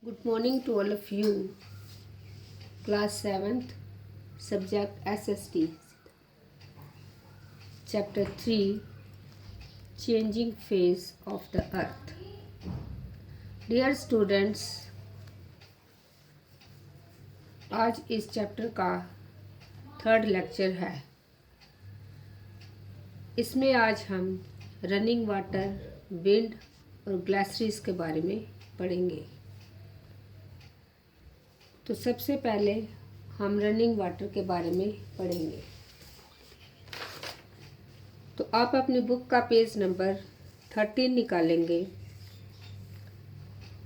Good morning to all of you. Class 7th, subject SST, Chapter 3, Changing Phase of the Earth. Dear students, आज इस chapter का third lecture है। इसमें आज हम रनिंग वाटर, विंड और ग्लेशियर्स के बारे में पढ़ेंगे। तो सबसे पहले हम रनिंग वाटर के बारे में पढ़ेंगे। तो आप अपनी बुक का पेज नंबर 13 निकालेंगे,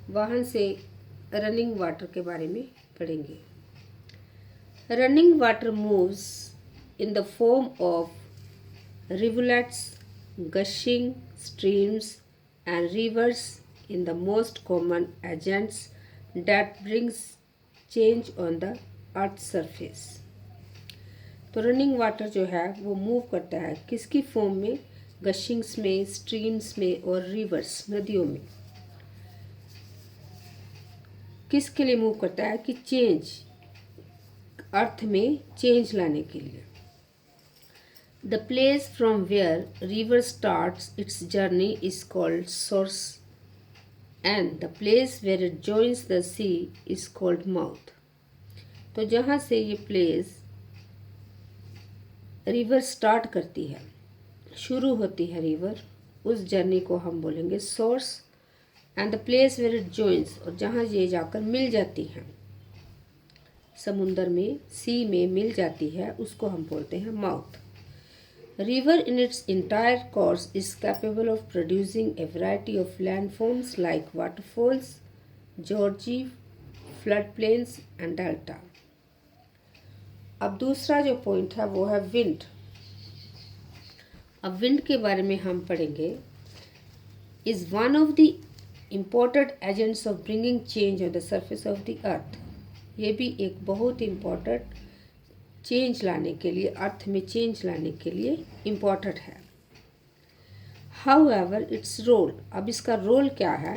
वहाँ से रनिंग वाटर के बारे में पढ़ेंगे। Running water moves in the form of rivulets, gushing streams and rivers in the most common agents that brings change on the earth's surface। तो रनिंग वाटर जो है वो मूव करता है किसकी फॉर्म में? गशिंग्स में, स्ट्रीम्स में और रिवर्स, नदियों में। किसके लिए मूव करता है? कि चेंज, अर्थ में चेंज लाने के लिए। The place from where river starts its journey is called source and the place where it joins the sea is called mouth। तो जहाँ से ये प्लेस रिवर स्टार्ट करती है, शुरू होती है रिवर, उस जर्नी को हम बोलेंगे source. And the place where it joins, और जहाँ ये जाकर मिल जाती है समुंदर में, सी में मिल जाती है, उसको हम बोलते हैं mouth. River in its entire course is capable of producing a variety of landforms like waterfalls, gorges, floodplains and delta। अब दूसरा जो पॉइंट है वो है विंड। अब विंड के बारे में हम पढ़ेंगे। Is one of the important agents of bringing change on the surface of the earth. ये भी एक बहुत इम्पोर्टेंट चेंज लाने के लिए, अर्थ में चेंज लाने के लिए इम्पॉर्टेंट है। हाउएवर इट्स रोल, अब इसका रोल क्या है?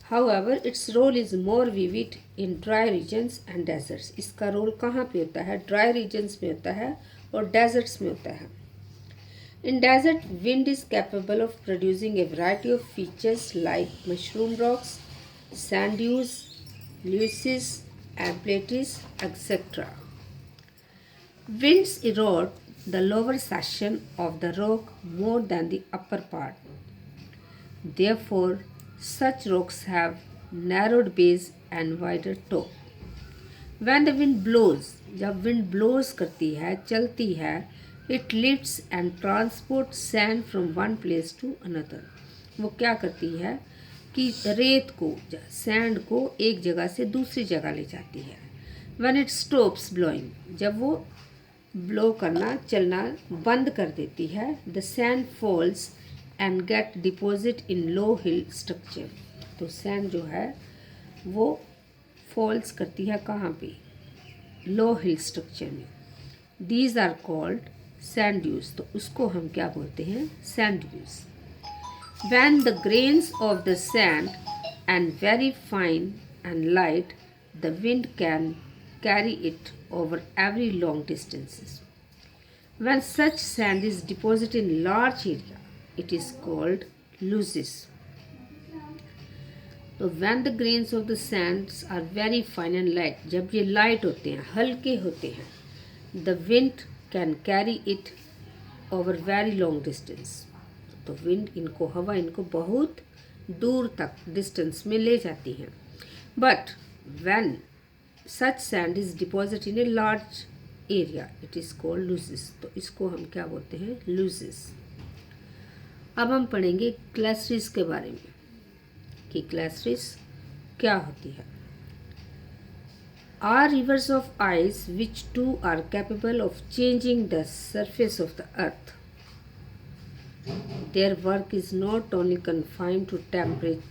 However its role is more vivid in dry regions and deserts. इसका रोल कहाँ पे होता है? ड्राई रीजन्स में होता है और डेजर्ट्स में होता है। In desert wind is capable of producing a variety of features like mushroom rocks, sand dunes, loess and plateaus etcetera. Winds erode the lower section of the rock more than the upper part. Therefore, such rocks have narrowed base and wider top. When the wind blows, जब wind blows करती है, चलती है, it lifts and transports sand from one place to another। वो क्या करती है कि रेत को, सैंड को एक जगह से दूसरी जगह ले जाती है। When it stops blowing, जब वो ब्लो करना, चलना बंद कर देती है, the sand falls and get deposit in low hill structure. तो सैंड जो है वो फॉल्स करती है कहाँ पे? लो हिल स्ट्रक्चर में। These are called sand dunes. तो उसको हम क्या बोलते हैं? Sand dunes. When the grains of the sand and very fine and light, the wind can carry it over every long distances। When such sand is deposited in large area, it is called loess। तो when the grains of the sands are very fine and light, जब ये light होते हैं, हल्के होते हैं, the wind can carry it over very long distance। तो wind इनको, हवा इनको बहुत दूर तक डिस्टेंस में ले जाती है। But when such sand is deposited in a large area, it is called loess। तो इसको हम क्या बोलते हैं? loess। अब हम पढ़ेंगे ग्लेशियर्स के बारे में कि ग्लेशियर्स क्या होती है। Are rivers of ice which too are capable of changing the surface of the earth। Their work is not only confined to temperate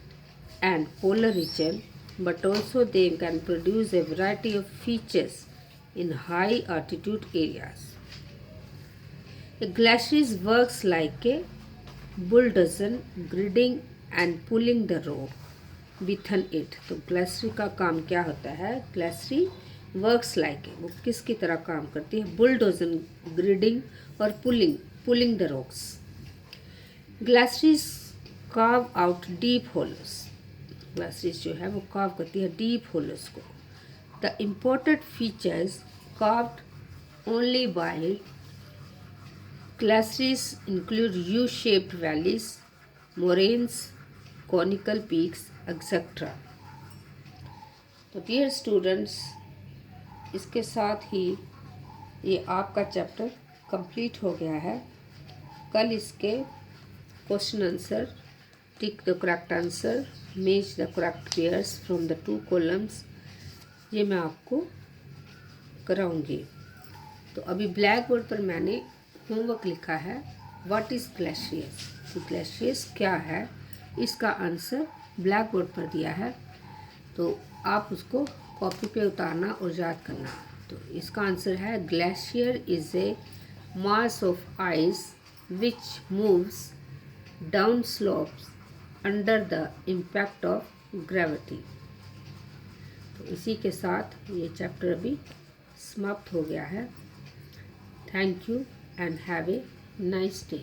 and polar region, but also they can produce a variety of features in high altitude areas। A glacier works like a bulldozer, gridding and pulling the rock within it. तो ग्लेसरी का काम क्या होता है? ग्लेसरी works like, वो किसकी तरह काम करती है? बुलडोजन, ग्रिडिंग और pulling the rocks. Glaciers carve out deep hollows, glaciers जो है वो कार्व करती है डीप होलोस को। The important features carved only by glaciers include U-shaped valleys, moraines, conical peaks, etc. तो डियर स्टूडेंट्स, इसके साथ ही ये आपका चैप्टर कंप्लीट हो गया है। कल इसके question answer, tick the correct answer, match the correct pairs from the 2 columns, ये मैं आपको कराऊंगी। तो अभी ब्लैक बोर्ड पर मैंने होमवर्क लिखा है, व्हाट इज़ ग्लेशियर्स। तो ग्लेशियर्स क्या है, इसका आंसर ब्लैक बोर्ड पर दिया है, तो आप उसको कॉपी पे उतारना और याद करना। तो इसका आंसर है glacier is a mass of ice which moves down slopes under the impact of gravity. तो इसी के साथ ये चैप्टर अभी समाप्त हो गया है। Thank you and have a nice day.